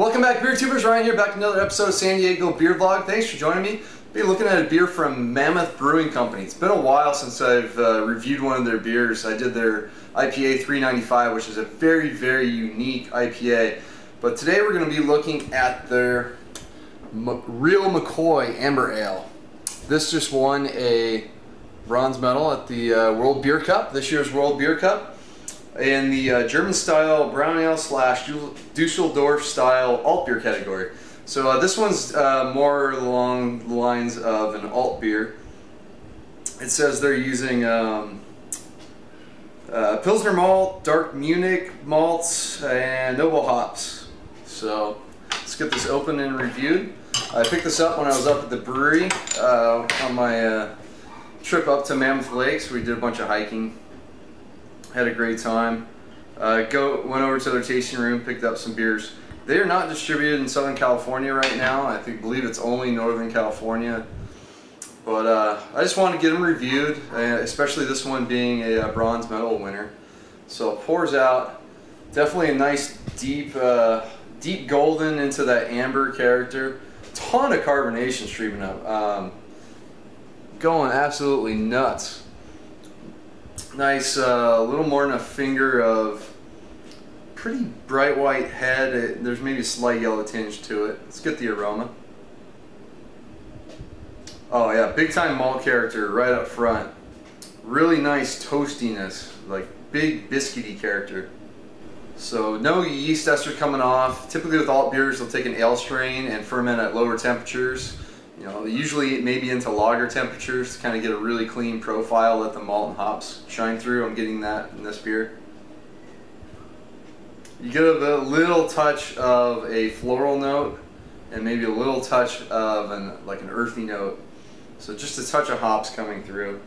Welcome back, beer tubers. Ryan here, back to another episode of San Diego Beer Vlog. Thanks for joining me. I'll be looking at a beer from Mammoth Brewing Company. It's been a while since I've reviewed one of their beers. I did their IPA 395, which is a very, very unique IPA. But today we're going to be looking at their Real McCoy Amber Ale. This just won a bronze medal at the World Beer Cup, this year's World Beer Cup, in the German style brown ale slash Dusseldorf style alt beer category. So this one's more along the lines of an alt beer. It says they're using Pilsner malt, dark Munich malts, and noble hops. So let's get this open and reviewed. I picked this up when I was up at the brewery on my trip up to Mammoth Lakes. We did a bunch of hiking. Had a great time. Went over to their tasting room, picked up some beers. They are not distributed in Southern California right now. I believe it's only Northern California. But I just wanted to get them reviewed, especially this one being a bronze medal winner. So it pours out. Definitely a nice deep golden into that amber character. Ton of carbonation streaming up. Going absolutely nuts. Nice, a little more than a finger of pretty bright white head. There's maybe a slight yellow tinge to it. Let's get the aroma. Oh yeah, big time malt character right up front. Really nice toastiness, like big biscuity character. So no yeast ester coming off. Typically with alt beers, they'll take an ale strain and ferment at lower temperatures. You know, usually maybe into lager temperatures to kind of get a really clean profile, let the malt and hops shine through. I'm getting that in this beer. You get a little touch of a floral note and maybe a little touch of an earthy note. So just a touch of hops coming through.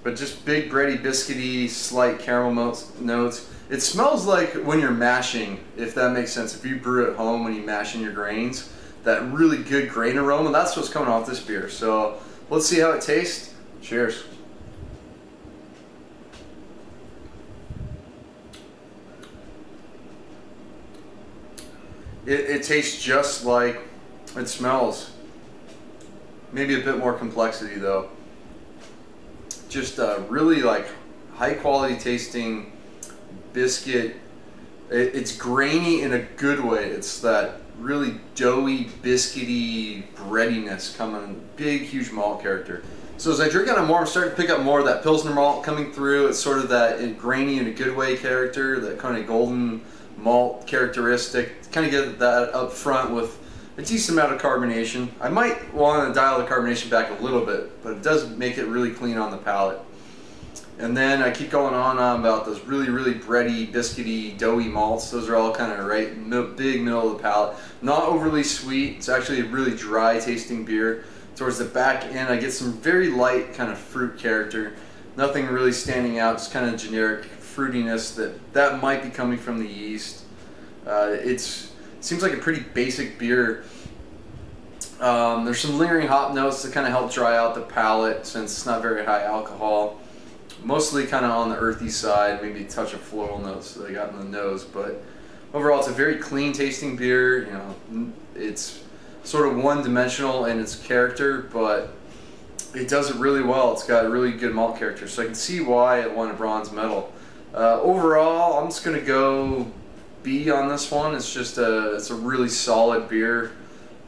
But just big bready, biscuity, slight caramel notes. It smells like when you're mashing, if that makes sense. If you brew at home when you mash in your grains, that really good grain aroma, that's what's coming off this beer. So let's see how it tastes. Cheers. It tastes just like it smells. Maybe a bit more complexity though. Just really like high quality tasting biscuit. It's grainy in a good way. It's that really doughy, biscuity breadiness coming, big, huge malt character. So as I drink on it more, I'm starting to pick up more of that Pilsner malt coming through. It's sort of that grainy in a good way character, that kind of golden malt characteristic. Kind of get that up front with a decent amount of carbonation. I might want to dial the carbonation back a little bit, but it does make it really clean on the palate. And then I keep going on about those really, really bready, biscuity, doughy malts. Those are all kind of right, big middle of the palate. Not overly sweet. It's actually a really dry tasting beer. Towards the back end, I get some very light kind of fruit character. Nothing really standing out, just kind of generic fruitiness that might be coming from the yeast. It seems like a pretty basic beer. There's some lingering hop notes that kind of help dry out the palate since it's not very high alcohol. Mostly kind of on the earthy side, maybe a touch of floral notes that I got in the nose, but overall it's a very clean tasting beer. You know, it's sort of one-dimensional in its character, but it does it really well. It's got a really good malt character, so I can see why it won a bronze medal. Overall, I'm just gonna go B on this one. It's a really solid beer.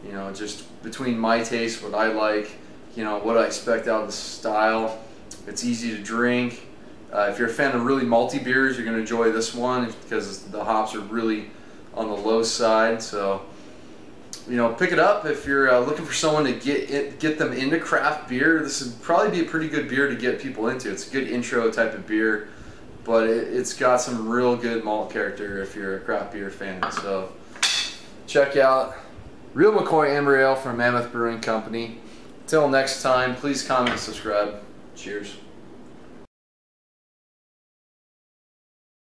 You know, just between my taste, what I like, you know, what I expect out of the style. It's easy to drink. If you're a fan of really malty beers, you're going to enjoy this one because the hops are really on the low side. So, you know, pick it up if you're looking for someone to get them into craft beer. This would probably be a pretty good beer to get people into. It's a good intro type of beer, but it's got some real good malt character if you're a craft beer fan. So, check out Real McCoy Amber Ale from Mammoth Brewing Company. Until next time, please comment and subscribe. Cheers.